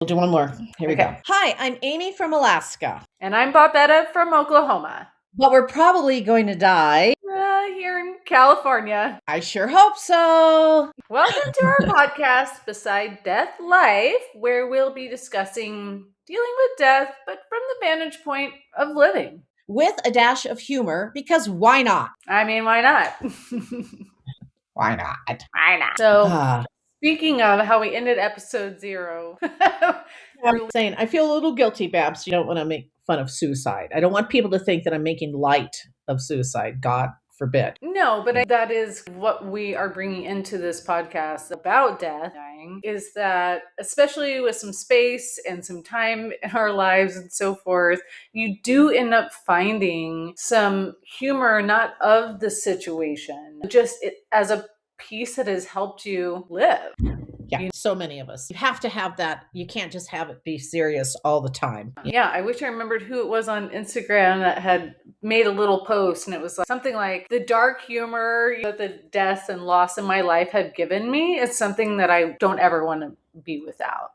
We'll do one more. Here we go. Okay. Hi, I'm Amy from Alaska, And I'm Bobetta from Oklahoma. but we're probably going to die. Here in California. I sure hope so. Welcome to our podcast, Beside Death Life, where we'll be discussing dealing with death, but from the vantage point of living. With a dash of humor, because why not? I mean, why not? Why not? Why not? So, speaking of how we ended episode 0. I'm saying I feel a little guilty, Babs. You don't want to make fun of suicide. I don't want people to think that I'm making light of suicide. God forbid. No, but that is what we are bringing into this podcast about death, dying, is that especially with some space and some time in our lives and so forth, you do end up finding some humor, not of the situation, just as a piece that has helped you live. Yeah, so many of us. You have to have that. You can't just have it be serious all the time. Yeah, I wish I remembered who it was on Instagram that had made a little post, and it was like something like, the dark humor that the death and loss in my life had given me is something that I don't ever want to be without.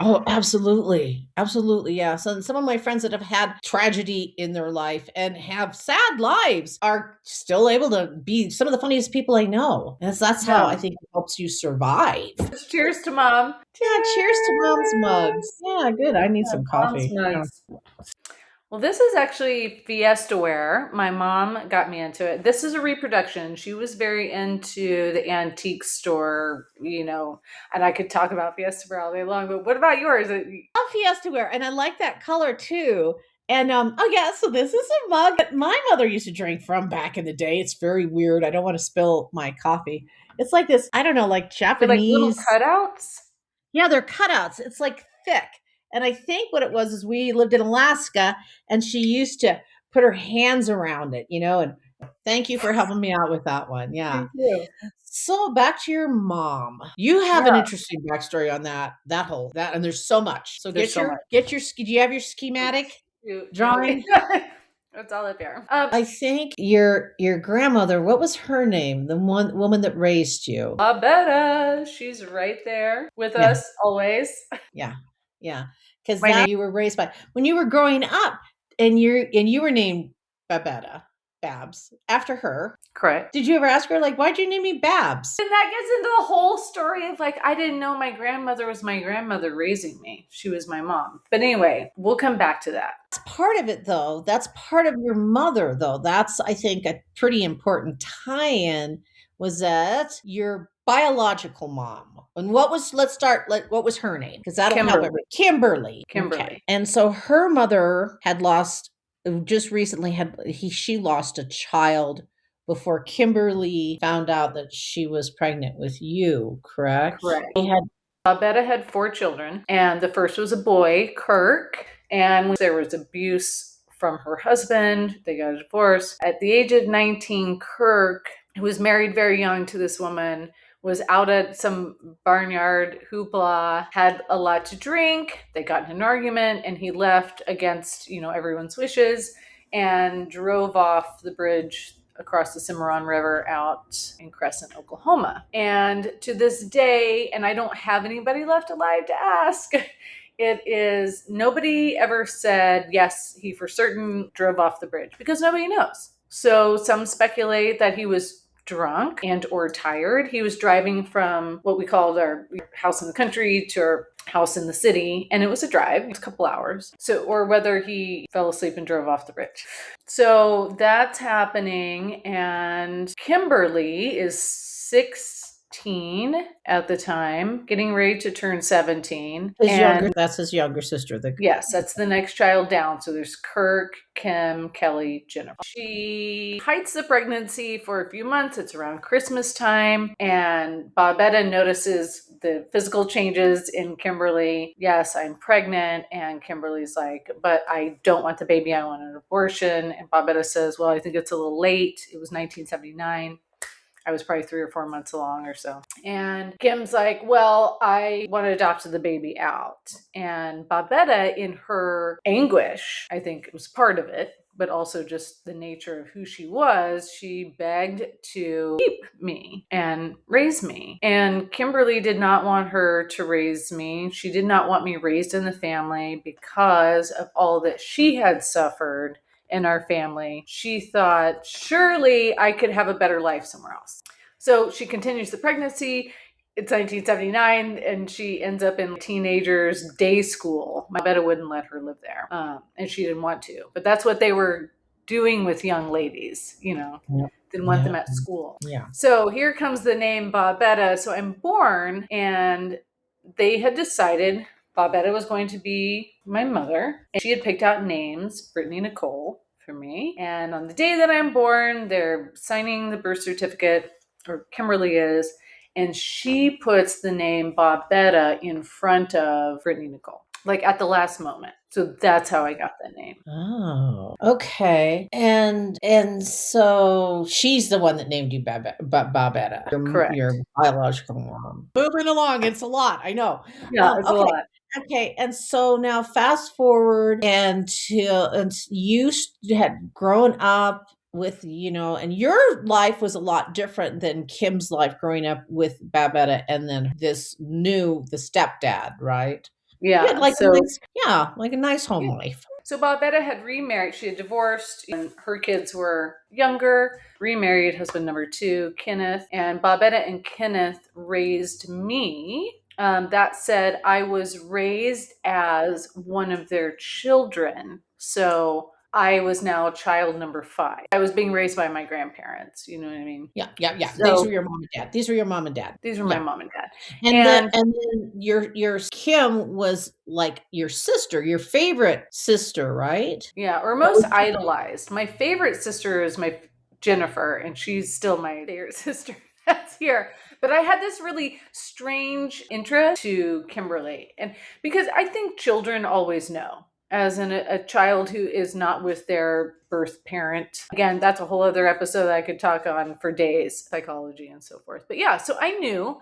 Oh, absolutely. Absolutely. Yeah. So some of my friends that have had tragedy in their life and have sad lives are still able to be some of the funniest people I know. And that's how I think it helps you survive. Cheers to Mom. Yeah. Cheers to Mom's mugs. Yeah. Good. I need some coffee. Well, this is actually Fiesta ware. My mom got me into it. This is a reproduction. She was very into the antique store, and I could talk about Fiesta ware all day long, but what about yours? I love Fiesta ware, and I like that color too. And so this is a mug that my mother used to drink from back in the day. It's very weird. I don't want to spill my coffee. It's like this, I don't know, like Japanese. Like little cutouts? Yeah, they're cutouts. It's like thick. And I think what it was is we lived in Alaska, and she used to put her hands around it, and thank you for helping me out with that one. Yeah. Thank you. So back to your mom. You have an interesting backstory on that, and there's so much. So do you have your schematic drawing? It's all up here. I think your grandmother, what was her name? The woman that raised you. Bobetta. She's right there with us always. Yeah. Yeah. Because you were raised by, when you were growing up, and you were named Babs, after her. Correct. Did you ever ask her, like, why'd you name me Babs? And that gets into the whole story of, like, I didn't know my grandmother was my grandmother raising me. She was my mom. But anyway, we'll come back to that. That's part of it, though. That's part of your mother, though. That's, I think, a pretty important tie-in, was that your biological mom. And what was her name? Because that'll help everybody. Kimberly. Okay. And so her mother had just recently she lost a child before Kimberly found out that she was pregnant with you, correct? Correct. Bobetta had 4 children, and the first was a boy, Kirk, and there was abuse from her husband. They got a divorce. At the age of 19, Kirk, who was married very young to this woman, was out at some barnyard hoopla, had a lot to drink. They got in an argument, and he left against, everyone's wishes, and drove off the bridge across the Cimarron River out in Crescent, Oklahoma. And to this day, and I don't have anybody left alive to ask, nobody ever said, yes, he for certain drove off the bridge, because nobody knows. So some speculate that he was drunk and or tired. He was driving from what we called our house in the country to our house in the city, and it was a drive. It was a couple hours. Or whether he fell asleep and drove off the bridge. So that's happening, and Kimberly is 16 at the time, getting ready to turn 17. That's his younger sister. Yes, that's the next child down. So there's Kirk, Kim, Kelly, Jennifer. She hides the pregnancy for a few months. It's around Christmas time, and Bobetta notices the physical changes in Kimberly. Yes, I'm pregnant. And Kimberly's like, but I don't want the baby. I want an abortion. And Bobetta says, well, I think it's a little late. It was 1979. I was probably 3 or 4 months along or so. And Kim's like, well, I want to adopt the baby out. And Bobetta, in her anguish, I think it was part of it, but also just the nature of who she was, she begged to keep me and raise me. And Kimberly did not want her to raise me. She did not want me raised in the family because of all that she had suffered in our family. She thought, surely I could have a better life somewhere else. So she continues the pregnancy. It's 1979, and she ends up in teenagers' day school. My Betta wouldn't let her live there, and she didn't want to. But that's what they were doing with young ladies, Yeah. didn't want them Yeah. at school. Yeah. So here comes the name Bobetta. So I'm born, and they had decided Bobetta was going to be my mother. And she had picked out names, Brittany Nicole, for me. And on the day that I'm born, they're signing the birth certificate, or Kimberly is, and she puts the name Bobetta in front of Brittany Nicole, like at the last moment. So that's how I got that name. Oh, okay. And so she's the one that named you Bobetta, Correct. your biological mom. Moving along, it's a lot. I know. Yeah, it's a Okay. lot. Okay, and so now fast forward and you had grown up with, and your life was a lot different than Kim's life growing up with Babetta and then the stepdad, right? You had Yeah. like So like a nice home yeah. life. So Bobetta had remarried. She had divorced, and her kids were younger. Remarried husband number 2, Kenneth, and Bobetta and Kenneth raised me. That said, I was raised as one of their children. So I was now child number 5. I was being raised by my grandparents. You know what I mean? Yeah, yeah, yeah. These So were your mom and dad. These were your mom and dad. these were my Yeah. mom and dad. And And then your Kim was like your sister, your favorite sister, right? yeah, or most idolized. My favorite sister is my Jennifer, and she's still my favorite sister that's here. But I had this really strange interest to Kimberly, and because I think children always know, as a child who is not with their birth parent. Again, that's a whole other episode that I could talk on for days, psychology and so forth. But yeah, so I knew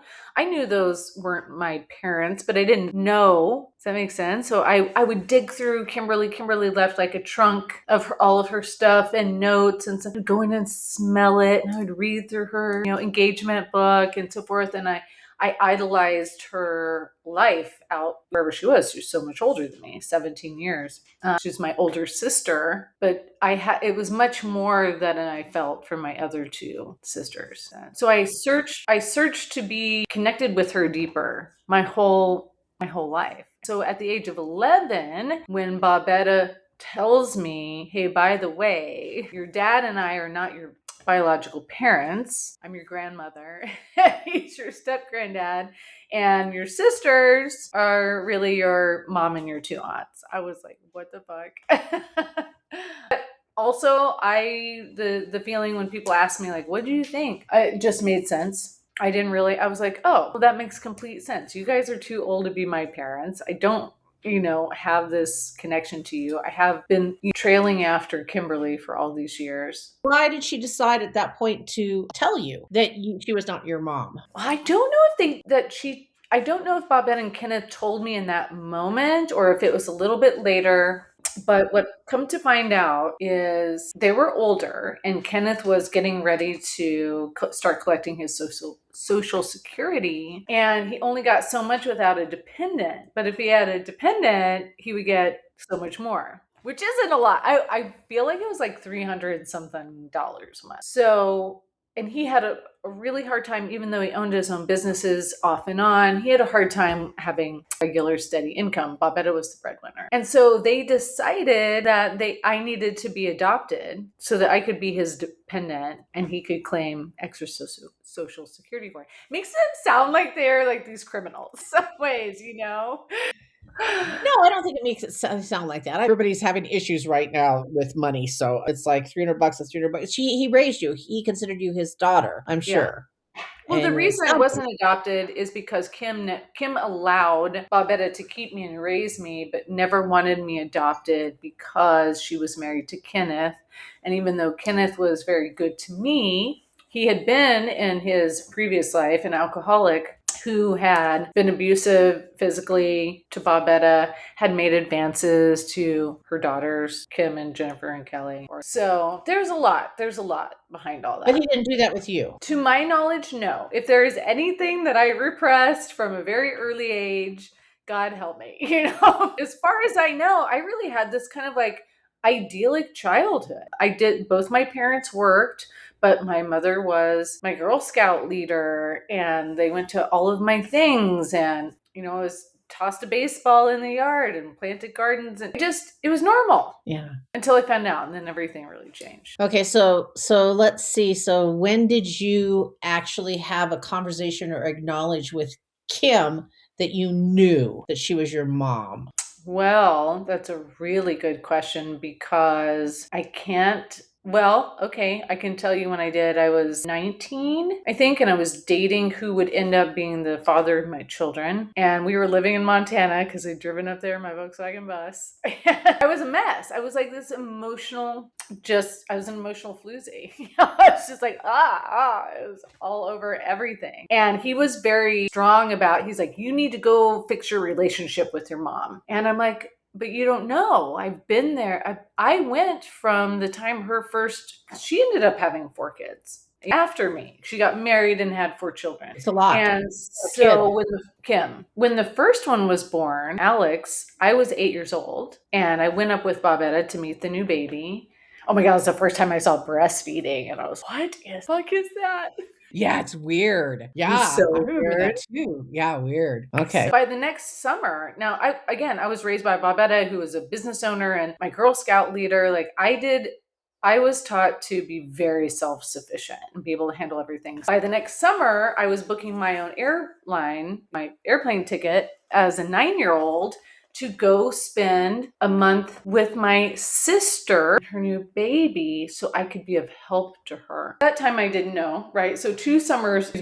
those weren't my parents, but I didn't know. Does that make sense? So I would dig through Kimberly. Kimberly left like a trunk of all of her stuff and notes and stuff. I'd go in and smell it, and I would read through her, engagement book and so forth. And I idolized her life out wherever she was. She was so much older than me, 17 years. She's my older sister, but it was much more than I felt for my other 2 sisters. So I searched to be connected with her deeper my whole life. So at the age of 11, when Bobetta tells me, hey, by the way, your dad and I are not your biological parents. I'm your grandmother. He's your step granddad. And your sisters are really your mom and your 2 aunts. I was like, what the fuck? Also, the feeling when people ask me, like, what do you think? It just made sense. I was like, oh, well, that makes complete sense. You guys are too old to be my parents. I don't have this connection to you. I have been trailing after Kimberly for all these years. Why did she decide at that point to tell you that she was not your mom? I don't know if Bobette and Kenneth told me in that moment or if it was a little bit later. But what come to find out is they were older, and Kenneth was getting ready to start collecting his social security, and he only got so much without a dependent. But if he had a dependent, he would get so much more, which isn't a lot. I feel like it was like $300 something a month. So, and he had a really hard time, even though he owned his own businesses off and on, he had a hard time having regular steady income. Bobetta was the breadwinner. And so they decided that I needed to be adopted so that I could be his dependent and he could claim extra social security for it. Makes them sound like they're like these criminals some ways, No, I don't think it makes it sound like that. Everybody's having issues right now with money, so it's like $300. That's $300. He raised you. He considered you his daughter, I'm sure. Well, the And reason I wasn't adopted is because Kim allowed Bobetta to keep me and raise me, but never wanted me adopted because she was married to Kenneth. And even though Kenneth was very good to me, he had been in his previous life an alcoholic who had been abusive physically to Bobetta, had made advances to her daughters, Kim and Jennifer and Kelly. So there's a lot. There's a lot behind all that. But he didn't do that with you. To my knowledge, no. If there is anything that I repressed from a very early age, God help me. As far as I know, I really had this kind of like idyllic childhood. Both my parents worked, but my mother was my Girl Scout leader and they went to all of my things, and I was tossed a baseball in the yard and planted gardens, and it was normal. Yeah. Until I found out, and then everything really changed. Okay, so let's see. So when did you actually have a conversation or acknowledge with Kim that you knew that she was your mom? Well, that's a really good question because I can't. I can tell you when I did. I was 19, I think, and I was dating who would end up being the father of my children. And we were living in Montana because I'd driven up there in my Volkswagen bus. I was a mess. I was like this emotional, I was an emotional floozy. I was just like, it was all over everything. And he was very strong he's like, you need to go fix your relationship with your mom. And I'm like, but you don't know. I've been there. I went from the time she ended up having 4 kids after me. She got married and had 4 children. It's a lot. And so when the first one was born, Alex, I was 8 years old and I went up with Bobetta to meet the new baby. Oh my God, it was the first time I saw breastfeeding and I was, what the fuck is that? Yeah, it's weird. Yeah, so I remember that too. Yeah, weird. Okay. So by the next summer, now I was raised by Bobetta, who was a business owner and my Girl Scout leader. Like I was taught to be very self-sufficient and be able to handle everything. By the next summer, I was booking my own my airplane ticket as a 9-year-old to go spend a month with my sister, her new baby, so I could be of help to her. That time I didn't know, right? So 2 summers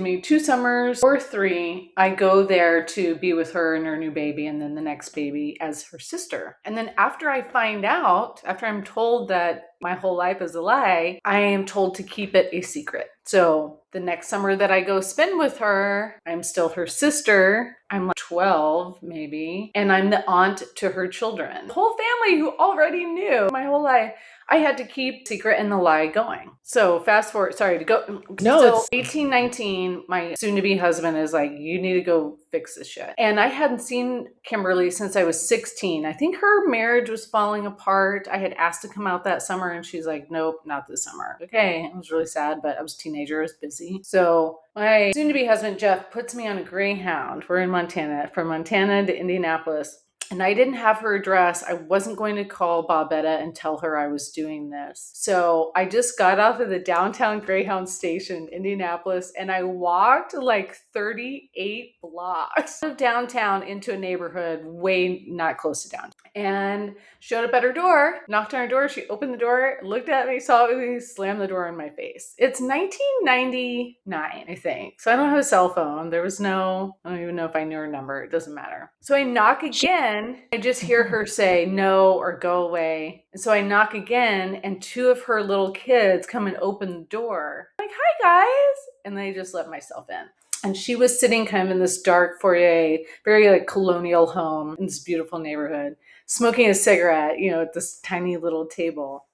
or 3, I go there to be with her and her new baby and then the next baby as her sister. And then after I'm told that my whole life is a lie, I am told to keep it a secret. So the next summer that I go spend with her, I'm still her sister. I'm like 12 maybe, and I'm the aunt to her children. The whole family who already knew my whole life. I had to keep secret and the lie going. So fast forward, sorry to go. No, so 18, 19, my soon-to-be husband is like, you need to go fix this shit. And I hadn't seen Kimberly since I was 16. I think her marriage was falling apart. I had asked to come out that summer and she's like, nope, not this summer. Okay, it was really sad, but I was a teenager, I was busy. So my soon-to-be husband, Jeff, puts me on a Greyhound. We're in Montana, from Montana to Indianapolis. And I didn't have her address. I wasn't going to call Bobetta and tell her I was doing this. So I just got off of the downtown Greyhound station in Indianapolis and I walked like 38 blocks of downtown into a neighborhood way not close to downtown. And showed up at her door, knocked on her door. She opened the door, looked at me, saw me, slammed the door in my face. It's 1999, I think. So I don't have a cell phone. I don't even know if I knew her number. It doesn't matter. So I knock again. I just hear her say no or go away. And so I knock again and 2 of her little kids come and open the door. I'm like, hi guys. And they just let myself in. And she was sitting kind of in this dark foyer, very like colonial home in this beautiful neighborhood, smoking a cigarette, at this tiny little table.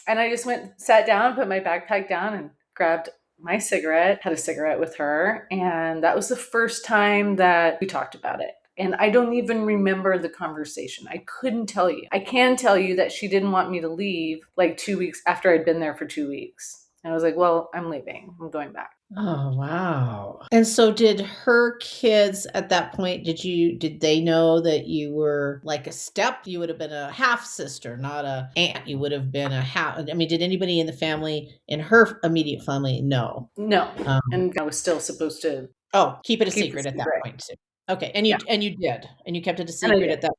And I just sat down, put my backpack down and grabbed my cigarette, had a cigarette with her. And that was the first time that we talked about it. And I don't even remember the conversation. I couldn't tell you. I can tell you that she didn't want me to leave like 2 weeks after I'd been there for 2 weeks. And I was like, well, I'm leaving. I'm going back. Oh, wow. And so did her kids at that point, did they know that you were like a step? You would have been a half sister, not a aunt. You would have been did anybody in the family, in her immediate family, know? No. And I was still supposed to keep it a secret at that point too. Okay. And you did. And you kept it a secret at that point.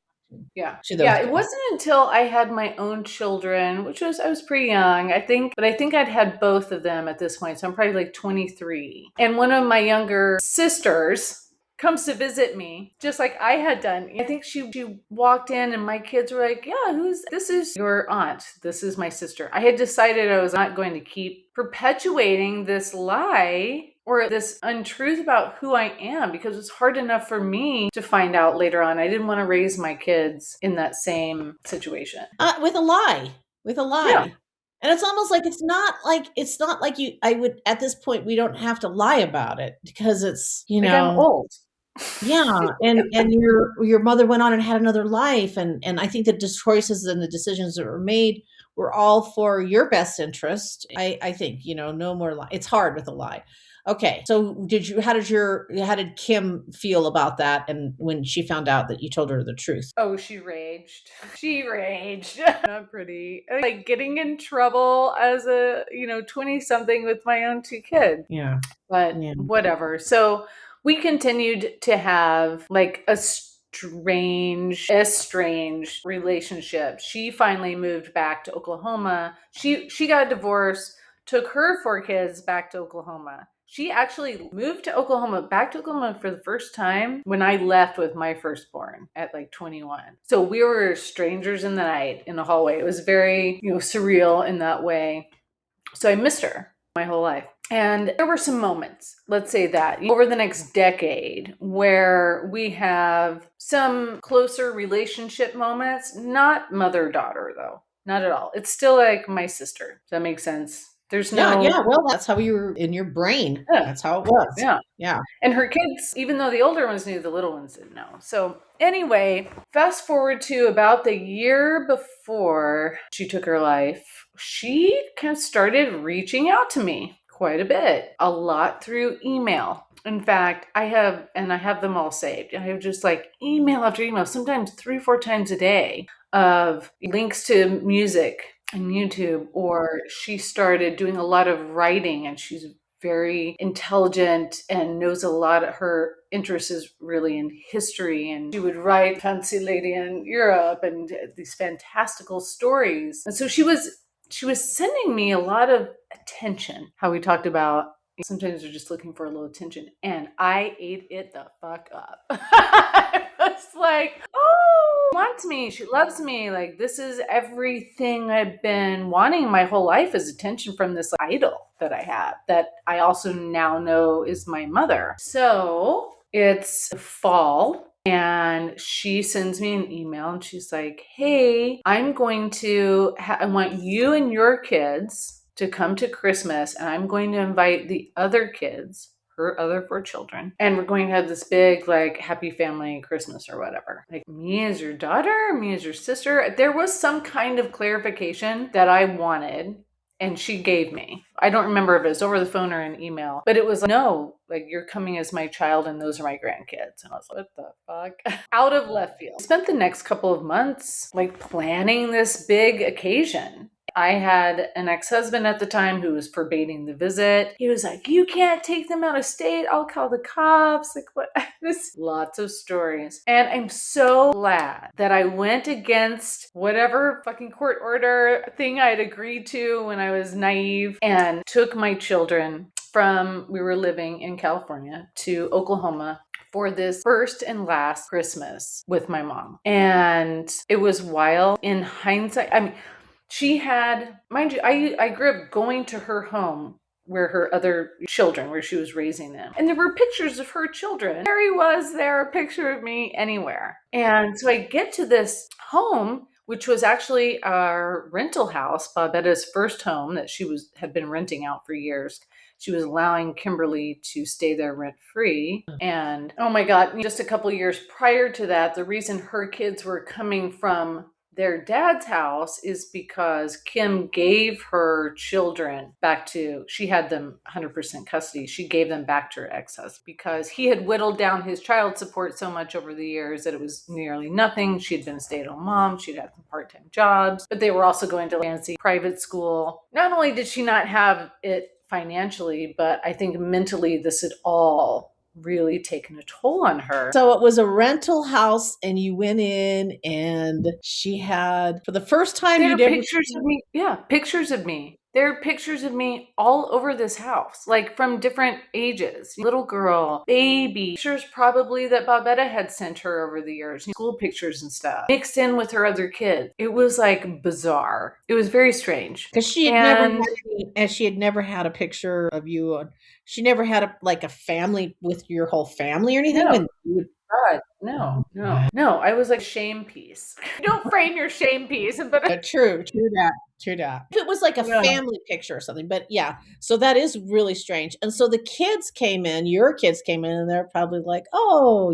Yeah. It wasn't until I had my own children, I was pretty young, I think I'd had both of them at this point. So I'm probably like 23. And one of my younger sisters comes to visit me, just like I had done. I think she walked in and my kids were like, yeah, this is your aunt. This is my sister. I had decided I was not going to keep perpetuating this lie or this untruth about who I am, because it's hard enough for me to find out later on. I didn't want to raise my kids in that same situation. With a lie. With a Yeah. lie. And it's almost like it's not like you I would at this point, we don't have to lie about it because it's, Like I'm old. yeah, and your mother went on and had another life, and I think that the choices and the decisions that were made were all for your best interest. I think, no more lie. It's hard with a lie. Okay, so how did Kim feel about that, and when she found out that you told her the truth? Oh, she raged. She raged. Not pretty. Like getting in trouble as a, 20 something with my own two kids. Yeah. But Yeah. whatever. So we continued to have like a estranged relationship. She finally moved back to Oklahoma. She got a divorce, took her 4 kids back to Oklahoma. She actually moved to back to Oklahoma for the first time when I left with my firstborn at like 21. So we were strangers in the night in the hallway. It was very, surreal in that way. So I missed her my whole life. And there were some moments, let's say that, over the next decade where we have some closer relationship moments, not mother-daughter though, not at all. It's still like my sister. Does that make sense? There's no. Yeah, well, that's how you were in your brain. Yeah. That's how it was. Yeah. Yeah. And her kids, even though the older ones knew, the little ones didn't know. So anyway, fast forward to about the year before she took her life, she kind of started reaching out to me quite a bit, a lot through email. In fact, I have them all saved. I have just like email after email, sometimes 3-4 times a day, of links to music and YouTube, or she started doing a lot of writing, and she's very intelligent and knows a lot. Her interest is really in history, and she would write Fancy Lady in Europe and these fantastical stories. And so she was sending me a lot of attention. How we talked about sometimes they're just looking for a little attention, and I ate it the fuck up. I was like, oh, she wants me, she loves me, like this is everything I've been wanting my whole life, is attention from this idol that I have, that I also now know is my mother. So it's fall, and she sends me an email and she's like, hey, I'm going to I want you and your kids to come to Christmas, and I'm going to invite the other kids, her other 4 children, and we're going to have this big like happy family Christmas or whatever. Like, me as your daughter, me as your sister. There was some kind of clarification that I wanted, and she gave me. I don't remember if it was over the phone or an email, but it was like, no, like you're coming as my child and those are my grandkids. And I was like, what the fuck? Out of left field. Spent the next couple of months like planning this big occasion. I had an ex-husband at the time who was forbidding the visit. He was like, you can't take them out of state. I'll call the cops. Like, what? Lots of stories. And I'm so glad that I went against whatever fucking court order thing I'd agreed to when I was naive, and took my children we were living in California, to Oklahoma for this first and last Christmas with my mom. And it was wild in hindsight. I mean, she had, mind you, I grew up going to her home where her other children, where she was raising them. And there were pictures of her children. There was there a picture of me anywhere. And so I get to this home, which was actually our rental house, Bobetta's first home that she had been renting out for years. She was allowing Kimberly to stay there rent-free. And oh my God, just a couple years prior to that, the reason her kids were coming from their dad's house is because Kim gave her children she had them 100% custody. She gave them back to her ex-husband because he had whittled down his child support so much over the years that it was nearly nothing. She had been a stay-at-home mom. She'd had some part-time jobs, but they were also going to fancy private school. Not only did she not have it financially, but I think mentally this had all really taken a toll on her. So it was a rental house, and you went in, and she had, for the first time, there were pictures of me. Yeah, pictures of me. There are pictures of me all over this house, like from different ages. Little girl, baby, pictures probably that Bobetta had sent her over the years, school pictures and stuff, mixed in with her other kids. It was like bizarre. It was very strange. Because she had never And had any, and she had never had a picture of you. She never had like a family with your whole family or anything. no, And you would, God, no, no, no. I was like shame piece. Don't frame your shame piece, but true that, true that. If it was like a yeah. family picture or something, but yeah. So that is really strange. And so the kids came in, your kids came in, and they're probably like, oh,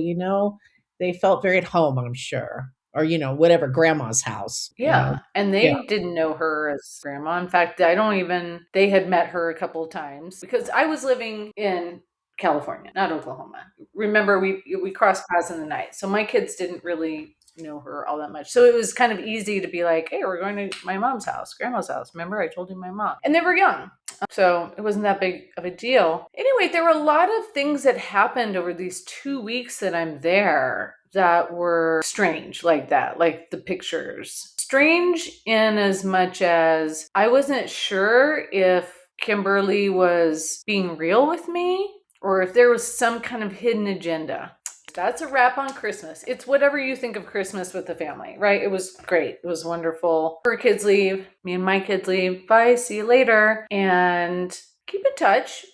they felt very at home, I'm sure, or whatever, grandma's house. Yeah, and Yeah. they didn't know her as grandma. In fact, they had met her a couple of times because I was living in California, not Oklahoma. Remember, we crossed paths in the night. So my kids didn't really know her all that much. So it was kind of easy to be like, hey, we're going to my mom's house, grandma's house. Remember, I told you my mom. And they were young. So it wasn't that big of a deal. Anyway, there were a lot of things that happened over these 2 weeks that I'm there that were strange, like that, like the pictures. Strange in as much as I wasn't sure if Kimberly was being real with me or if there was some kind of hidden agenda. That's a wrap on Christmas. It's whatever you think of Christmas with the family, right? It was great. It was wonderful. Her kids leave, me and my kids leave. Bye, see you later. And keep in touch,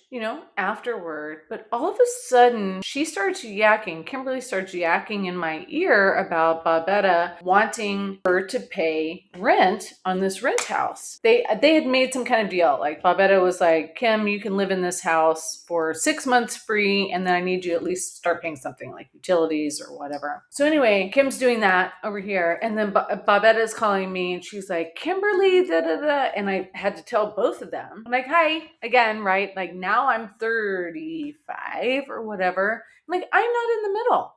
afterward. But all of a sudden, Kimberly starts yakking in my ear about Bobetta wanting her to pay rent on this rent house. They had made some kind of deal. Like Bobetta was like, Kim, you can live in this house for 6 months free, and then I need you at least start paying something like utilities or whatever. So anyway, Kim's doing that over here. And then Bobetta's calling me and she's like, Kimberly, da da da. And I had to tell both of them. I'm like, hi, again, right? Like now I'm 35 or whatever. I'm like, I'm not in the middle.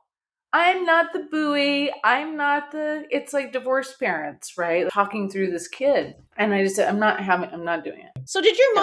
I'm not the buoy. It's like divorced parents, right? Talking through this kid. And I just said, I'm not doing it. So did your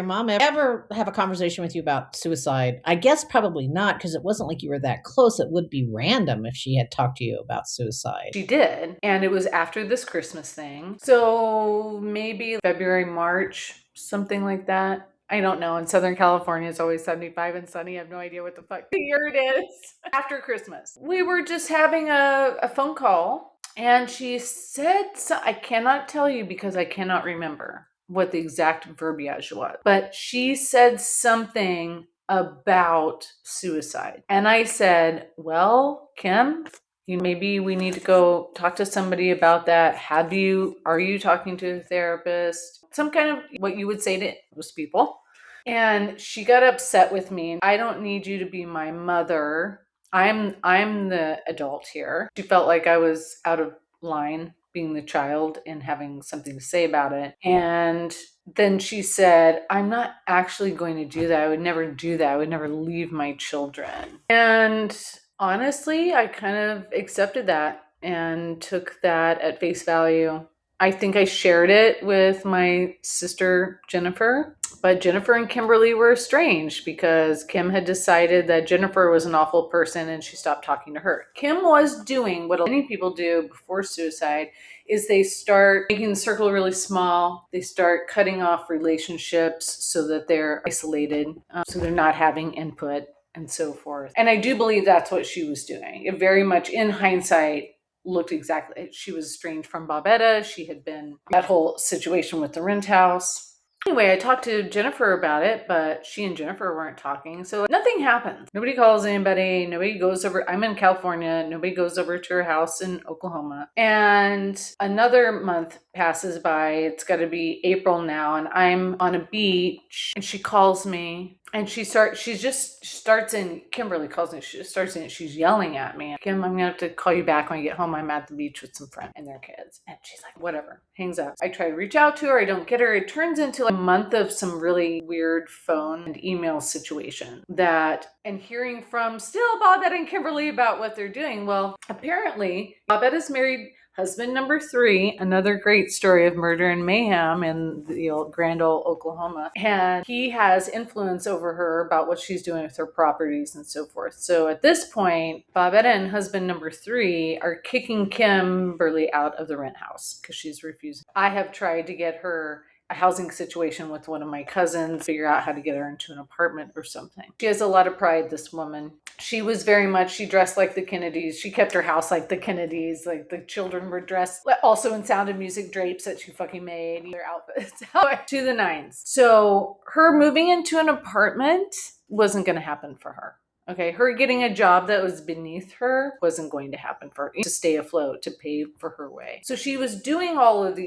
mom ever have a conversation with you about suicide? I guess probably not, because it wasn't like you were that close. It would be random if she had talked to you about suicide. She did. And it was after this Christmas thing. So maybe February, March, something like that. I don't know. In Southern California, it's always 75 and sunny. I have no idea what the fuck the year it is. After Christmas. We were just having a phone call. And she said, I cannot tell you because I cannot remember what the exact verbiage was. But she said something about suicide. And I said, well, Kim, maybe we need to go talk to somebody about that. Are you talking to a therapist? Some kind of what you would say to most people. And she got upset with me. I don't need you to be my mother. I'm the adult here. She felt like I was out of line being the child and having something to say about it. And then she said, I'm not actually going to do that. I would never do that. I would never leave my children. And honestly, I kind of accepted that and took that at face value. I think I shared it with my sister, Jennifer. But Jennifer and Kimberly were estranged because Kim had decided that Jennifer was an awful person and she stopped talking to her. Kim was doing what many people do before suicide is they start making the circle really small. They start cutting off relationships so that they're isolated, so they're not having input and so forth. And I do believe that's what she was doing. It very much, in hindsight, looked exactly. She was estranged from Bobetta. She had been that whole situation with the rent house. Anyway, I talked to Jennifer about it, but she and Jennifer weren't talking. So nothing happens. Nobody calls anybody. Nobody goes over. I'm in California. Nobody goes over to her house in Oklahoma. And another month passes by. It's got to be April now. And I'm on a beach and she calls me. And Kimberly calls me, she's yelling at me. Kim, I'm going to have to call you back when I get home. I'm at the beach with some friends and their kids. And she's like, whatever, hangs up. I try to reach out to her. I don't get her. It turns into a month of some really weird phone and email situation and hearing from still Bobette and Kimberly about what they're doing. Well, apparently Bobette is married. Husband number 3, another great story of murder and mayhem in the Grand Ole, Oklahoma. And he has influence over her about what she's doing with her properties and so forth. So at this point, Bobetta and husband number 3 are kicking Kimberly out of the rent house because she's refusing. I have tried to get her a housing situation with one of my cousins, figure out how to get her into an apartment or something. She has a lot of pride, this woman. She was very much, she dressed like the Kennedys. She kept her house like the Kennedys. Like the children were dressed also in Sound of Music drapes that she fucking made, their outfits to the nines. So her moving into an apartment wasn't going to happen for her. Okay, her getting a job that was beneath her wasn't going to happen for her to stay afloat, to pay for her way. So she was doing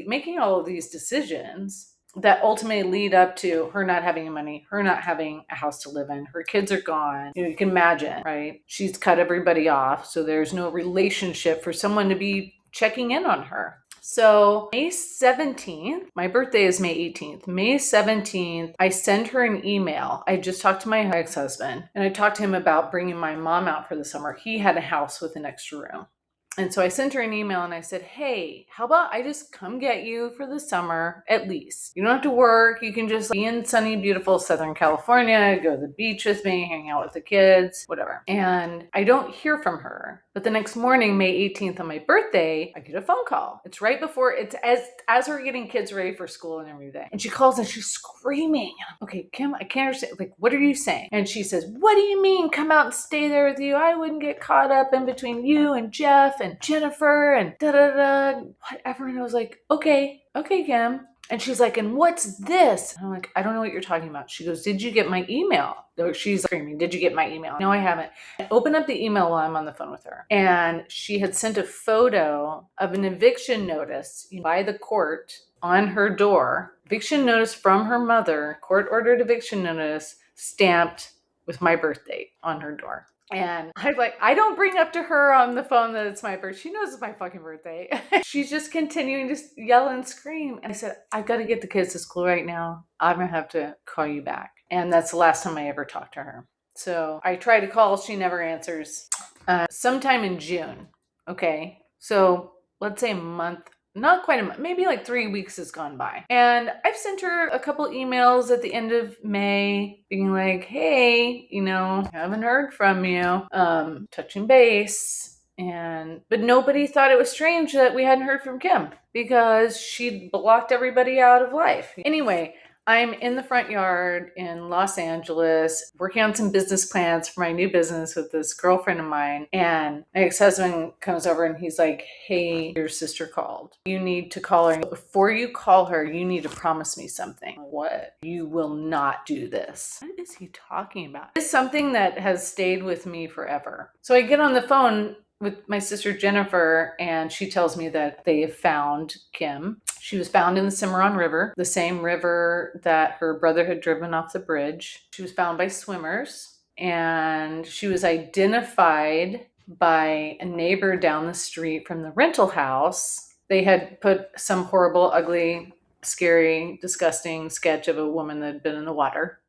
making all of these decisions that ultimately lead up to her not having money, her not having a house to live in, her kids are gone. You can imagine, right? She's cut everybody off, so there's no relationship for someone to be checking in on her. So May 17th, my birthday is May 18th. May 17th, I send her an email. I just talked to my ex-husband and I talked to him about bringing my mom out for the summer. He had a house with an extra room. And so I sent her an email and I said, hey, how about I just come get you for the summer at least? You don't have to work. You can just be in sunny, beautiful Southern California, go to the beach with me, hang out with the kids, whatever. And I don't hear from her. But the next morning, May 18th on my birthday, I get a phone call. It's right before, it's as we're getting kids ready for school and everything. And she calls and she's screaming. Okay, Kim, I can't understand. Like, what are you saying? And she says, what do you mean come out and stay there with you? I wouldn't get caught up in between you and Jeff and Jennifer and da-da-da, whatever. And I was like, okay, Kim. And she's like, and what's this? And I'm like, I don't know what you're talking about. She goes, did you get my email? She's screaming, did you get my email? No, I haven't. I open up the email while I'm on the phone with her. And she had sent a photo of an eviction notice by the court on her door. Eviction notice from her mother, court-ordered eviction notice, stamped with my birth date on her door. And I'm like, I don't bring up to her on the phone that it's my birthday. She knows it's my fucking birthday. She's just continuing to yell and scream. And I said, I've got to get the kids to school right now. I'm going to have to call you back. And that's the last time I ever talked to her. So I try to call. She never answers. Sometime in June. Okay. So let's say a month. Not quite a month, maybe like 3 weeks has gone by. And I've sent her a couple emails at the end of May being like, hey, haven't heard from you, touching base. But nobody thought it was strange that we hadn't heard from Kim because she'd blocked everybody out of life. Anyway, I'm in the front yard in Los Angeles working on some business plans for my new business with this girlfriend of mine. And my ex-husband comes over and he's like, hey, your sister called. You need to call her. Before you call her, you need to promise me something. What? You will not do this. What is he talking about? It's something that has stayed with me forever. So I get on the phone with my sister Jennifer, and she tells me that they have found Kim. She was found in the Cimarron River, the same river that her brother had driven off the bridge. She was found by swimmers, and she was identified by a neighbor down the street from the rental house. They had put some horrible, ugly, scary, disgusting sketch of a woman that had been in the water.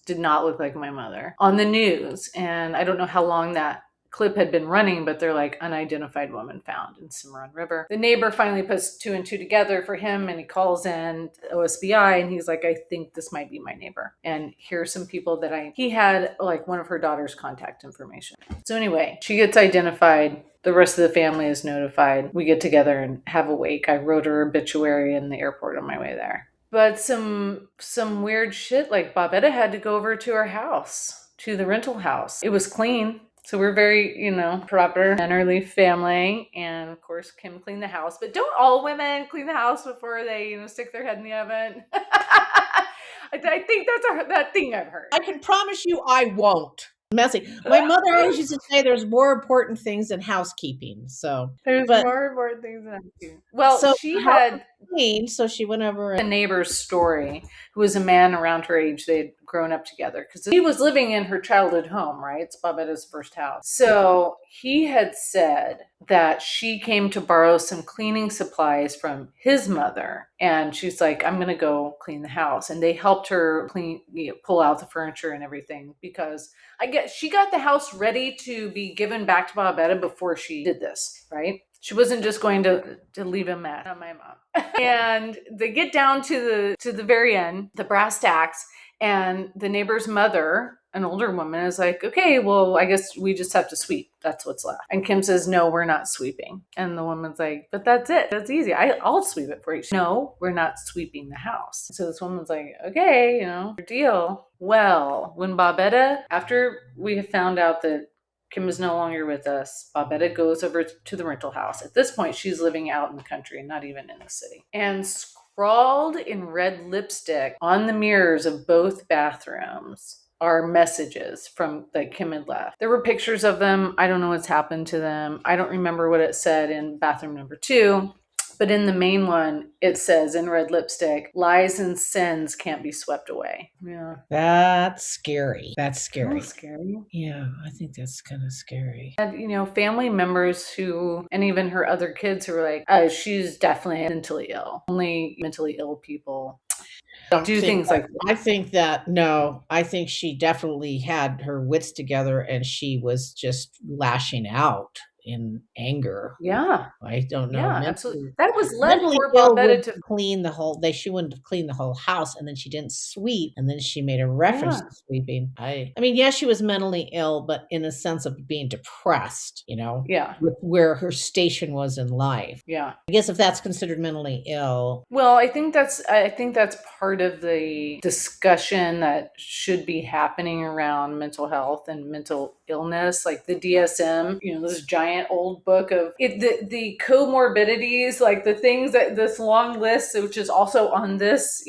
Did not look like my mother. On the news, and I don't know how long that clip had been running, but they're like, unidentified woman found in Cimarron River. The neighbor finally puts two and two together for him, and he calls in OSBI, and he's like, I think this might be my neighbor. And here's some people that he had like one of her daughter's contact information. So anyway, she gets identified. The rest of the family is notified. We get together and have a wake. I wrote her obituary in the airport on my way there. But some weird shit, like Bobetta had to go over to her house, to the rental house. It was clean. So we're very, proper, mannerly family. And of course, Kim cleaned the house. But don't all women clean the house before they, stick their head in the oven? I think that's that thing I've heard. I can promise you I won't. Messy. My mother always used to say there's more important things than housekeeping. So there's more important things than housekeeping. Well, so she had clean, so she went over a neighbor's story, who was a man around her age. They had grown up together because he was living in her childhood home, right? It's Bobetta's first house. So he had said that she came to borrow some cleaning supplies from his mother, and she's like, I'm going to go clean the house. And they helped her pull out the furniture and everything, because I guess she got the house ready to be given back to Bobetta before she did this, right? She wasn't just going to leave a mess on my mom. And they get down to the very end, the brass tacks, and the neighbor's mother, an older woman is like, okay, well, I guess we just have to sweep. That's what's left. And Kim says, no, we're not sweeping. And the woman's like, but that's it. That's easy. I'll sweep it for you. No, we're not sweeping the house. So this woman's like, okay, your deal. Well, when Bobetta, after we have found out that Kim is no longer with us, Bobetta goes over to the rental house. At this point, she's living out in the country and not even in the city. And scrawled in red lipstick on the mirrors of both bathrooms are messages from that Kim had left. There were pictures of them. I don't know what's happened to them. I don't remember what it said in bathroom number 2. But in the main one, it says in red lipstick, lies and sins can't be swept away. Yeah. That's scary. That's scary. Scary. Yeah, I think that's kind of scary. And, family members who, and even her other kids who were like, she's definitely mentally ill. Only mentally ill people do things like that. I think that, no, I think she definitely had her wits together and she was just lashing out in anger. Yeah. I don't know. Yeah, absolutely. That was led for Ill Bobetta would to clean the whole. She wouldn't have cleaned the whole house, and then she didn't sweep, and then she made a reference to sweeping. I mean, yeah, she was mentally ill, but in a sense of being depressed. Yeah. with where her station was in life. Yeah. I guess if that's considered mentally ill. Well, I think that's part of the discussion that should be happening around mental health and mental illness, like the DSM, this giant old book of it, the comorbidities, like the things that this long list, which is also on this,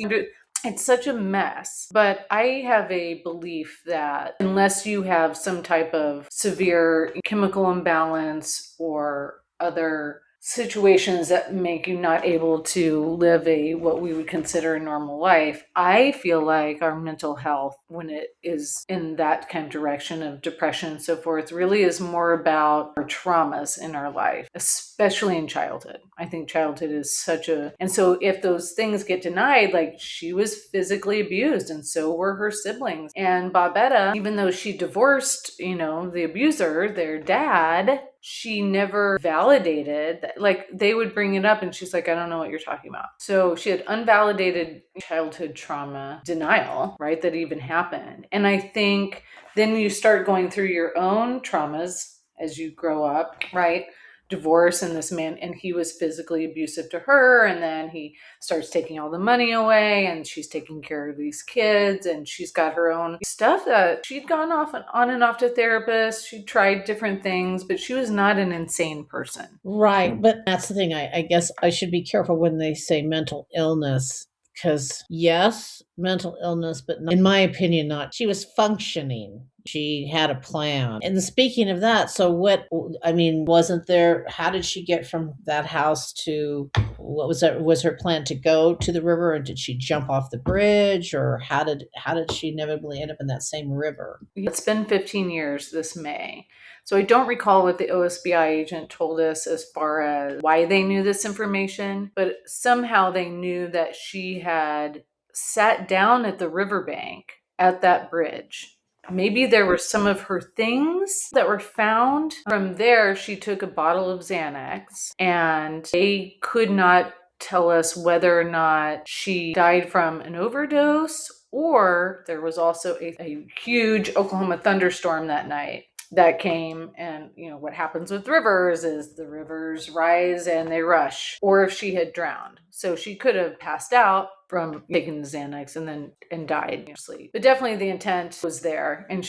it's such a mess. But I have a belief that unless you have some type of severe chemical imbalance or other situations that make you not able to live what we would consider a normal life, I feel like our mental health, when it is in that kind of direction of depression and so forth, really is more about our traumas in our life, especially in childhood. I think childhood is and so if those things get denied, like she was physically abused and so were her siblings. And Bobetta, even though she divorced, the abuser, their dad, she never validated that. Like they would bring it up and she's like, I don't know what you're talking about. So she had unvalidated childhood trauma denial, right? That even happened. And I think then you start going through your own traumas as you grow up, right? Divorce and this man, and he was physically abusive to her, and then he starts taking all the money away and she's taking care of these kids and she's got her own stuff that she'd gone on and off to therapists. She tried different things, but she was not an insane person. Right, but that's the thing. I guess I should be careful when they say mental illness, because yes, mental illness, but in my opinion, not. She was functioning. She had a plan. And speaking of that, so wasn't there, how did she get from that house to, what was that? Was her plan to go to the river, and did she jump off the bridge, or how did she inevitably end up in that same river? It's been 15 years this May. So I don't recall what the OSBI agent told us as far as why they knew this information, but somehow they knew that she had sat down at the riverbank at that bridge. Maybe there were some of her things that were found. From there, she took a bottle of Xanax, and they could not tell us whether or not she died from an overdose, or there was also a huge Oklahoma thunderstorm that night that came. And what happens with rivers is the rivers rise and they rush, or if she had drowned. So she could have passed out from taking the Xanax and died in sleep. But definitely the intent was there, and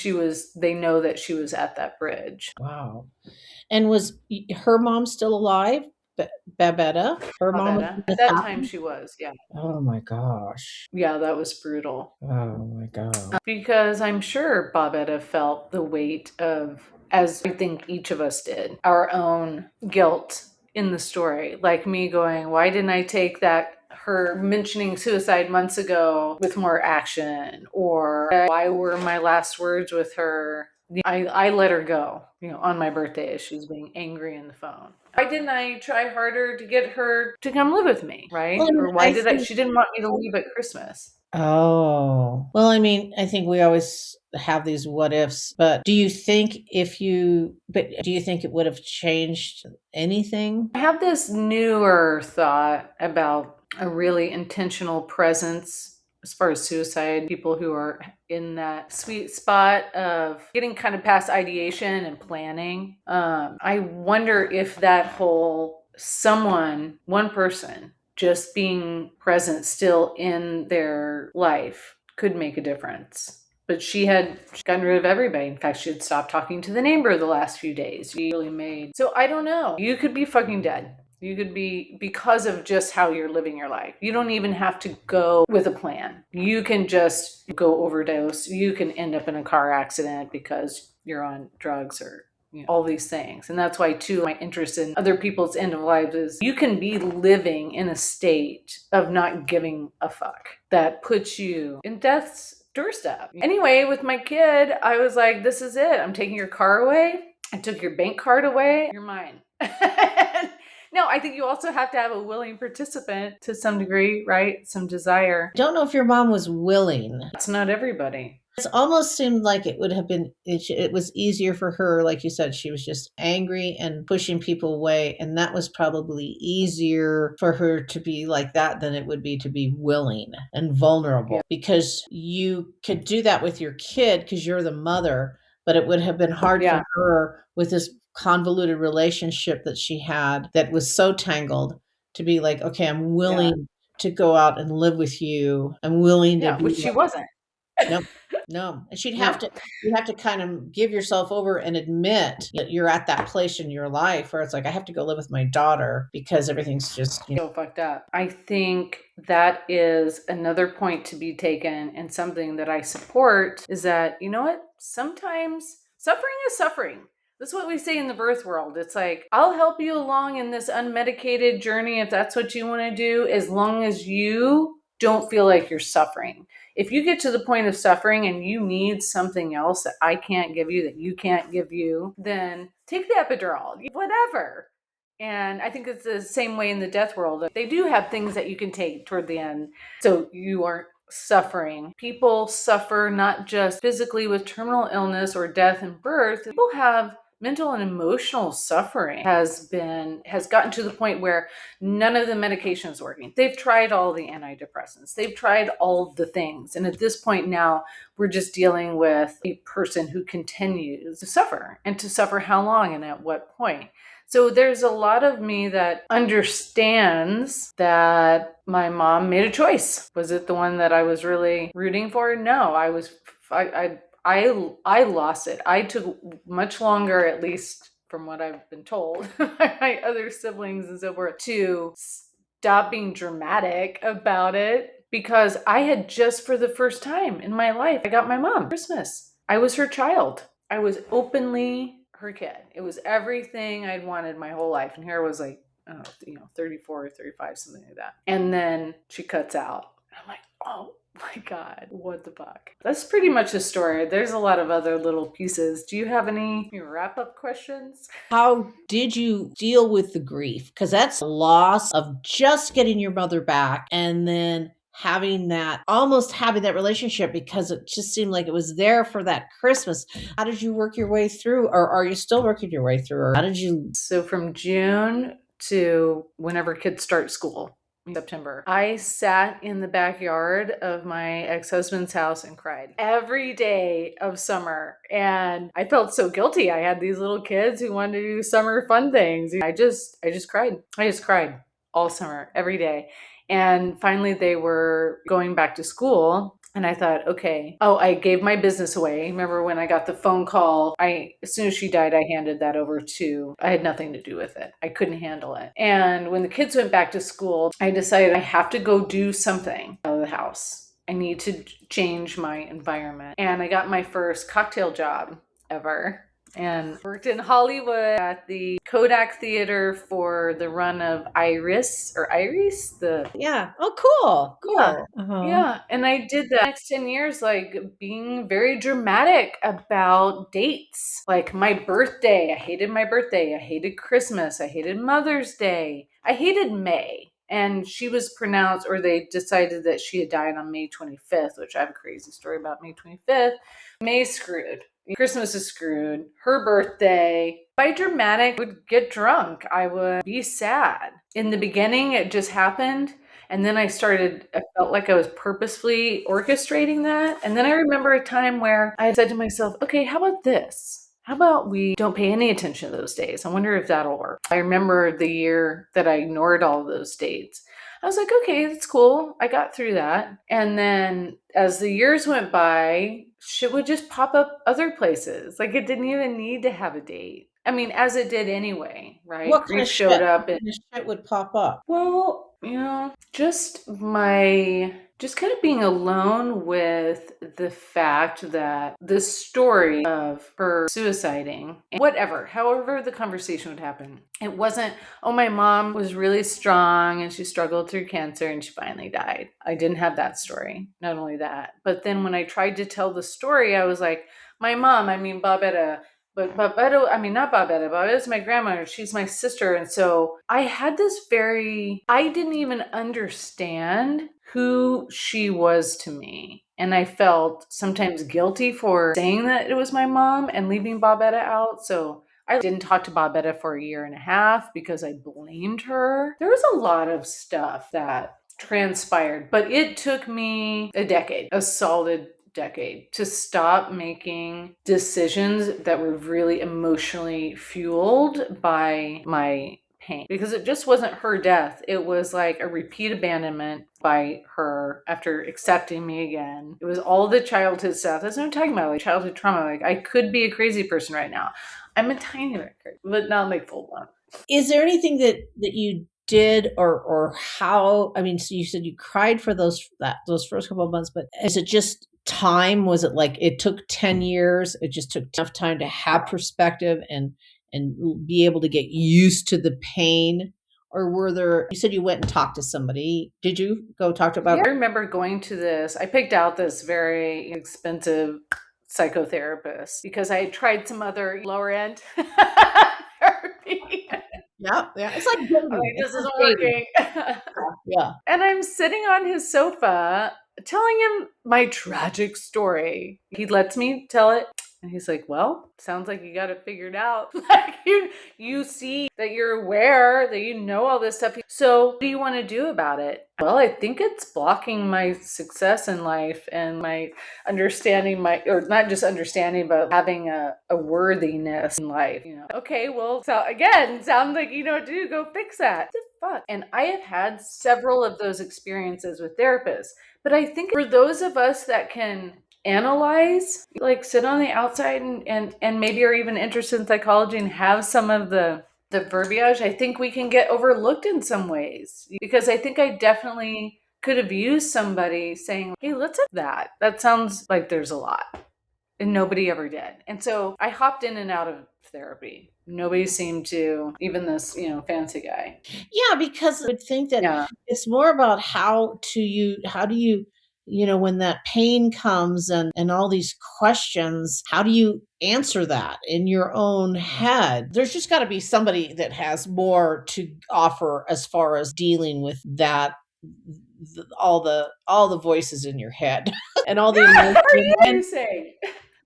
they know that she was at that bridge. Wow. And was her mom still alive? Babetta? Her mom? At that time she was, yeah. Oh my gosh. Yeah, that was brutal. Oh my God. Because I'm sure Bobetta felt the weight of, as I think each of us did, our own guilt in the story. Like me going, why didn't I take her mentioning suicide months ago with more action? Or why were my last words with her? I let her go, on my birthday as she was being angry in the phone. Why didn't I try harder to get her to come live with me, right? Or why she didn't want me to leave at Christmas? Oh, well, I mean, I think we always have these what ifs, but do you think it would have changed anything? I have this newer thought about a really intentional presence as far as suicide, people who are in that sweet spot of getting kind of past ideation and planning. I wonder if that whole one person, just being present still in their life could make a difference. But she had gotten rid of everybody. In fact, she had stopped talking to the neighbor the last few days. She really made. So I don't know. You could be fucking dead. You could be, because of just how you're living your life. You don't even have to go with a plan. You can just go overdose. You can end up in a car accident because you're on drugs or all these things. And that's why, too, my interest in other people's end of life is you can be living in a state of not giving a fuck that puts you in death's doorstep. Anyway, with my kid, I was like, this is it. I'm taking your car away. I took your bank card away. You're mine. No, I think you also have to have a willing participant to some degree, right? Some desire. Don't know if your mom was willing. It's not everybody. It almost seemed like it would have been, it was easier for her. Like you said, she was just angry and pushing people away. And that was probably easier for her to be like that than it would be to be willing and vulnerable, because you could do that with your kid because you're the mother, but it would have been hard for her with this convoluted relationship that she had that was so tangled to be like, okay, I'm willing to go out and live with you. I'm willing to be, which she wasn't. No. And you have to kind of give yourself over and admit that you're at that place in your life where it's like, I have to go live with my daughter because everything's just so fucked up. I think that is another point to be taken, and something that I support is that, you know what? Sometimes suffering is suffering. That's what we say in the birth world. It's like, I'll help you along in this unmedicated journey if that's what you want to do, as long as you don't feel like you're suffering. If you get to the point of suffering and you need something else that I can't give you, that you can't give you, then take the epidural, whatever. And I think it's the same way in the death world. They do have things that you can take toward the end, so you aren't suffering. People suffer not just physically with terminal illness or death and birth. People have mental and emotional suffering has gotten to the point where none of the medication is working. They've tried all the antidepressants. They've tried all the things. And at this point now, we're just dealing with a person who continues to suffer, and to suffer how long and at what point. So there's a lot of me that understands that my mom made a choice. Was it the one that I was really rooting for? No, I lost it. I took much longer, at least from what I've been told by my other siblings and so forth, to stop being dramatic about it, because I had just, for the first time in my life, I got my mom for Christmas. I was her child. I was openly her kid. It was everything I'd wanted my whole life. And here I was like, 34 or 35, something like that. And then she cuts out. I'm like, oh my God, what the fuck? That's pretty much the story. There's a lot of other little pieces. Do you have any wrap-up questions? How did you deal with the grief? Because that's a loss of just getting your mother back, and then having that relationship, because it just seemed like it was there for that Christmas. How did you work your way through, or are you still working your way through? Or how did you? So from June to whenever kids start school, in September, I sat in the backyard of my ex-husband's house and cried every day of summer. And I felt so guilty. I had these little kids who wanted to do summer fun things. I just cried. I just cried all summer, every day. And finally they were going back to school. And I thought, okay. Oh, I gave my business away. Remember when I got the phone call, as soon as she died, I handed that over I had nothing to do with it. I couldn't handle it. And when the kids went back to school, I decided I have to go do something out of the house. I need to change my environment. And I got my first cocktail job ever, and worked in Hollywood at the Kodak Theater for the run of Iris. Yeah. Oh, cool. Yeah. Uh-huh. Yeah. And I did the next 10 years, like being very dramatic about dates. Like my birthday, I hated my birthday. I hated Christmas. I hated Mother's Day. I hated May. And she was pronounced, or they decided that she had died on May 25th, which I have a crazy story about May 25th. May's screwed. Christmas is screwed. Her birthday. By dramatic, I would get drunk. I would be sad. In the beginning, it just happened. And then I felt like I was purposefully orchestrating that. And then I remember a time where I said to myself, okay, how about this? How about we don't pay any attention to those days? I wonder if that'll work. I remember the year that I ignored all of those dates. I was like, okay, that's cool. I got through that. And then as the years went by, shit would just pop up other places. Like it didn't even need to have a date. I mean, as it did anyway, right? What kind Grief of shit? showed up What and kind of shit would pop up? well, just kind of being alone with the fact that the story of her suiciding, whatever, however the conversation would happen, it wasn't, oh, my mom was really strong and she struggled through cancer and she finally died. I didn't have that story. Not only that, but then when I tried to tell the story, I was like, my mom, I mean, Bobetta, but Barbetta, I mean, not Barbetta. Barbetta's my grandmother. She's my sister. And so I had this I didn't even understand who she was to me. And I felt sometimes guilty for saying that it was my mom and leaving Barbetta out. So I didn't talk to Barbetta for a year and a half because I blamed her. There was a lot of stuff that transpired, but it took me a decade, a solid decade, to stop making decisions that were really emotionally fueled by my pain, because it just wasn't her death. It was like a repeat abandonment by her after accepting me again. It was all the childhood stuff. That's what I'm talking about, like childhood trauma. Like I could be a crazy person right now. I'm a tiny bit crazy, but not like full blown. Is there anything that you did or how? I mean, so you said you cried for those first couple of months, but is it just time? Was it like it took 10 years? It just took enough time to have perspective and be able to get used to the pain? Or were there, you said you went and talked to somebody. Did you go talk to about? Yeah, I remember going to I picked out this very expensive psychotherapist because I had tried some other lower end therapy. Yeah, yeah. It's like I'm dating. like, It's this like isn't dating. working. Yeah. And I'm sitting on his sofa telling him my tragic story. He lets me tell it. And he's like, well, sounds like you got it figured out. Like you see that you're aware that you know all this stuff. So what do you want to do about it? Well, I think it's blocking my success in life and my understanding or not just understanding, but having a worthiness in life. Okay, well, so again, sounds like you know what to do. Go fix that. What the fuck? And I have had several of those experiences with therapists. But I think for those of us that can analyze, like sit on the outside and maybe are even interested in psychology and have some of the verbiage, I think we can get overlooked in some ways, because I think I definitely could have used somebody saying, hey, let's have that. That sounds like there's a lot. And nobody ever did. And so I hopped in and out of therapy. Nobody seemed to, even this, fancy guy. Yeah, because I would think that Yeah. it's more about how do you, when that pain comes and all these questions, how do you answer that in your own head? There's just got to be somebody that has more to offer as far as dealing with that, all the voices in your head and all the What are emotion you saying?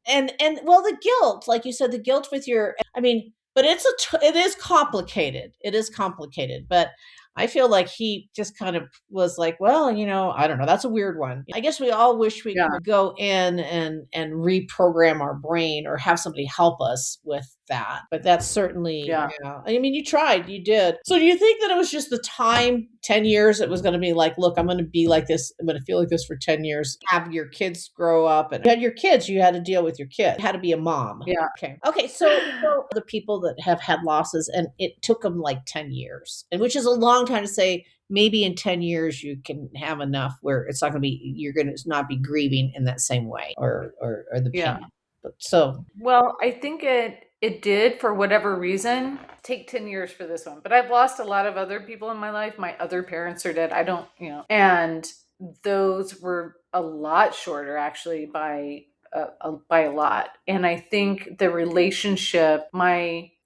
and well, the guilt, like you said, the guilt with your, I mean, but it is complicated. It is complicated, but I feel like he just kind of was like, well, I don't know. That's a weird one. I guess we all wish we Yeah. could go in and reprogram our brain or have somebody help us with that. But that's certainly, Yeah. I mean, you tried, you did. So do you think that it was just the time, 10 years, it was going to be like, look, I'm going to be like this. I'm going to feel like this for 10 years, have your kids grow up, and you had your kids, you had to deal with your kid, you had to be a mom. Yeah. Okay. So the people that have had losses and it took them like 10 years, and which is a long time to say, maybe in 10 years you can have enough where it's not going to be, you're going to not be grieving in that same way or the pain. Yeah. But so, Well, I think it did, for whatever reason, take 10 years for this one. But I've lost a lot of other people in my life. My other parents are dead. I don't, and those were a lot shorter, actually, by a lot. And I think the relationship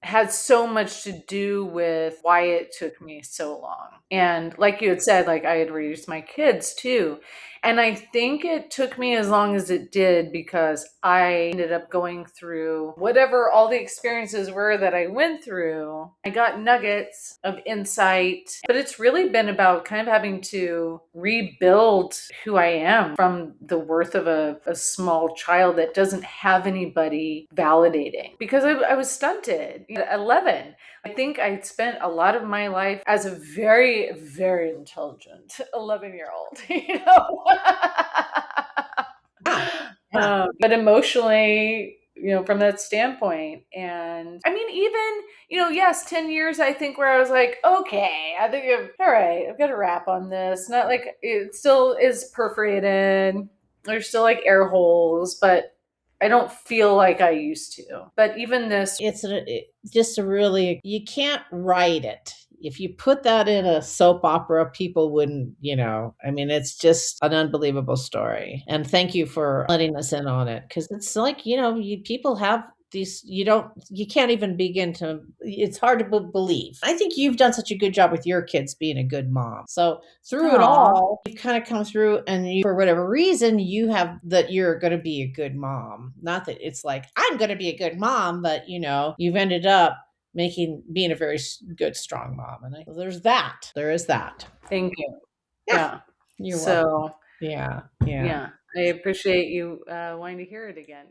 had so much to do with why it took me so long. And like you had said, like I had raised my kids too. And I think it took me as long as it did because I ended up going through whatever all the experiences were that I went through. I got nuggets of insight, but it's really been about kind of having to rebuild who I am from the worth of a small child that doesn't have anybody validating because I was stunted at 11. I think I spent a lot of my life as a very, very intelligent 11-year-old, you know? Yeah. Yeah. But emotionally, from that standpoint. And I mean, even, yes, 10 years, I think, where I was like, okay, I think all right, I've got a wrap on this. Not like it still is perforated. There's still like air holes, but I don't feel like I used to. But even this, Just a really, you can't write it. If you put that in a soap opera, people wouldn't, I mean, it's just an unbelievable story. And thank you for letting us in on it. Cause it's like, people have these, you can't even begin to, it's hard to believe. I think you've done such a good job with your kids being a good mom. So through it aw, all, you've kind of come through and for whatever reason, you have that you're going to be a good mom. Not that it's like, I'm going to be a good mom, but you've ended up being a very good, strong mom. And there's that. There is that. thank you. Yeah. Yeah. You're welcome. So, Yeah. Yeah. yeah, I appreciate you wanting to hear it again.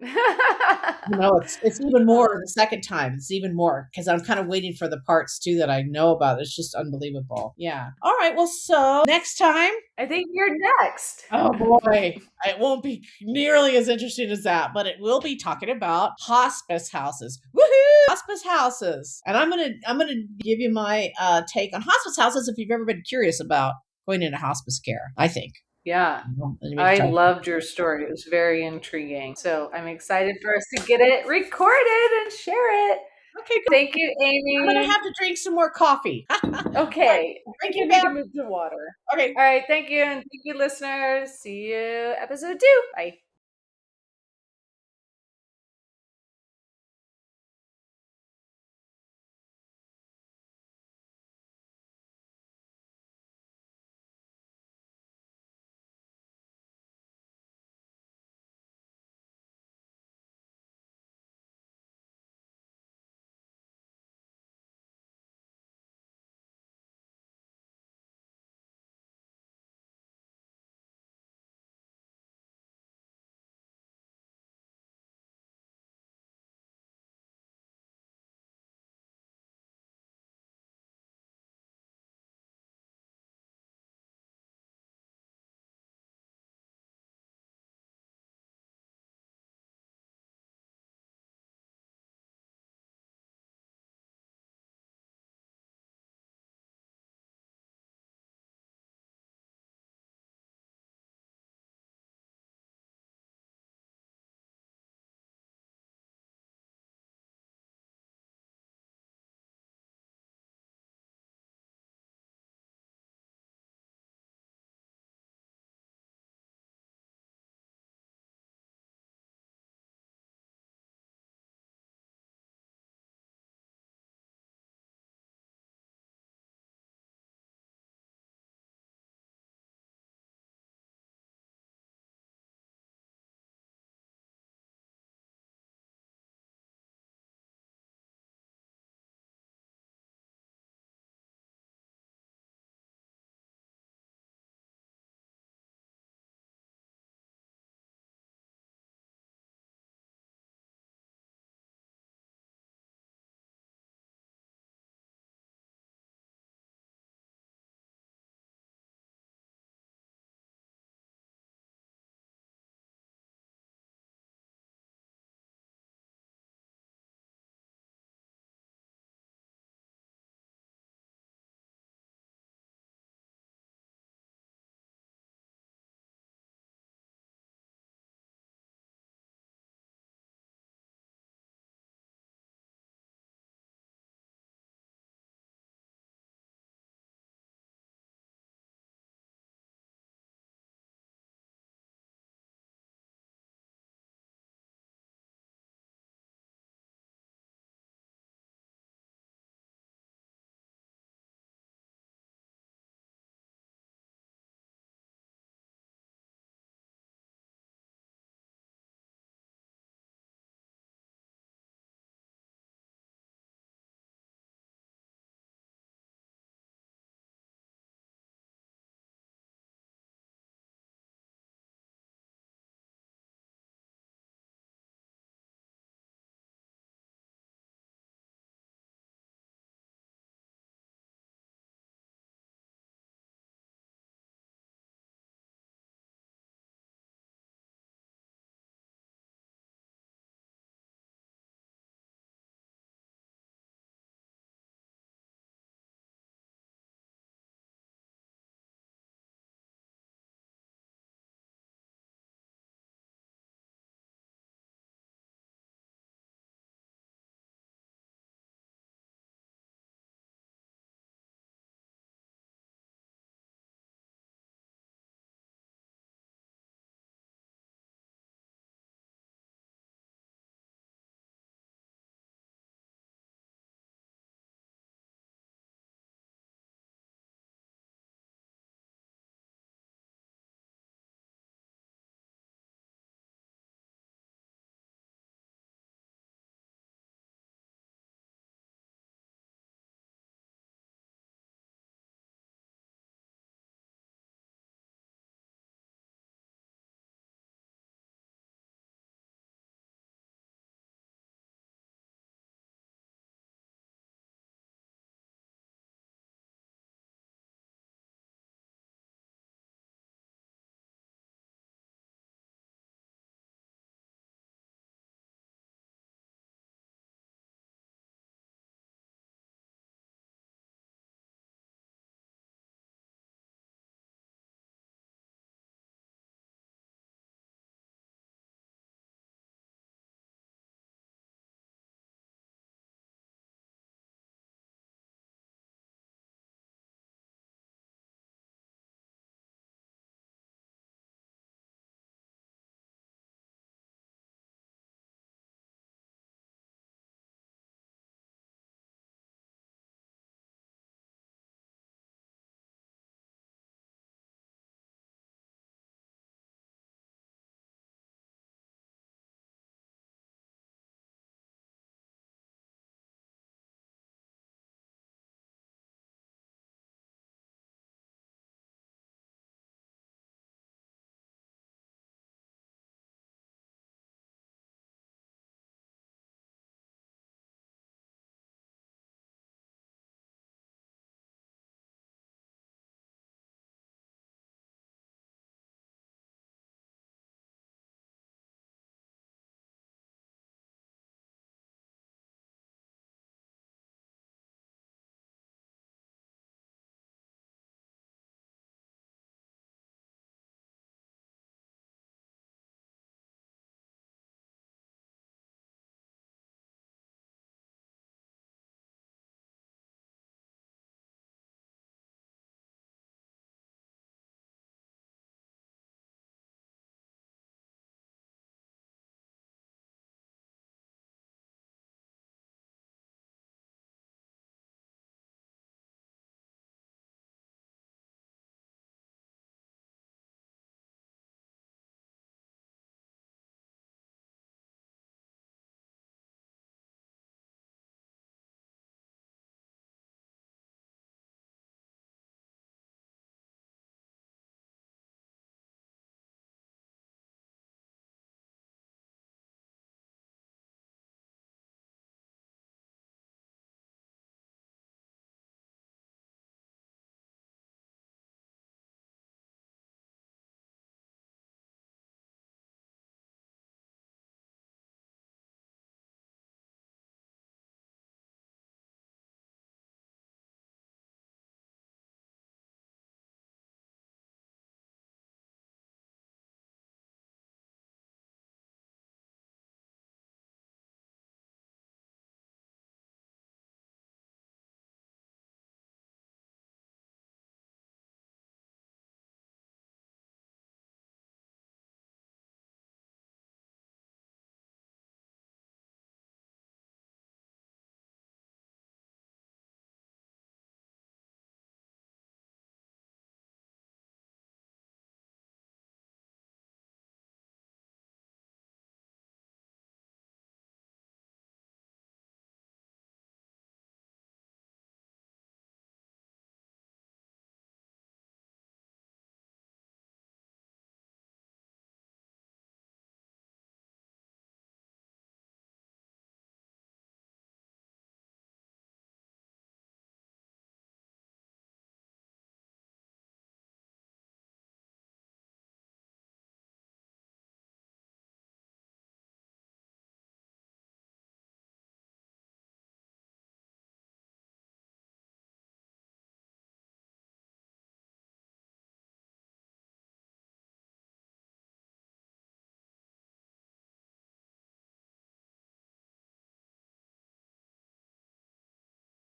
It's even more the second time. It's even more because I'm kind of waiting for the parts too that I know about. It's just unbelievable. Yeah. All right. Well, so next time. I think you're next. Oh boy, it won't be nearly as interesting as that, but it will be talking about hospice houses. Woohoo! Hospice houses, and I'm gonna give you my take on hospice houses if you've ever been curious about going into hospice care. I think. Yeah. And we I can talk. loved your story. It was very intriguing. So I'm excited for us to get it recorded and share it. Okay, good. Thank you, I'm gonna Amy. have to drink some more coffee. Okay. I Thank think you, I need to Beth. move to water. Okay. All right. Thank you. And thank you, listeners. See you episode 2. Bye.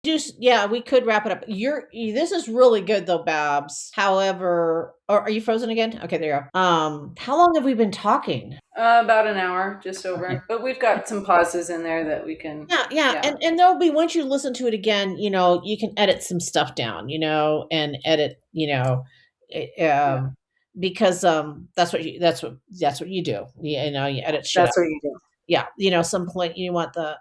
Just yeah, we could wrap it up. This is really good though, Babs. However, or are you frozen again? Okay, there you go. How long have we been talking? About an hour, just Okay. over. But we've got some pauses in there that we can, Yeah, yeah, yeah. and there'll be once you listen to it again, you can edit some stuff down, and edit, Yeah, because that's what you do. You edit shit out. that's what you do. Yeah, some point you want the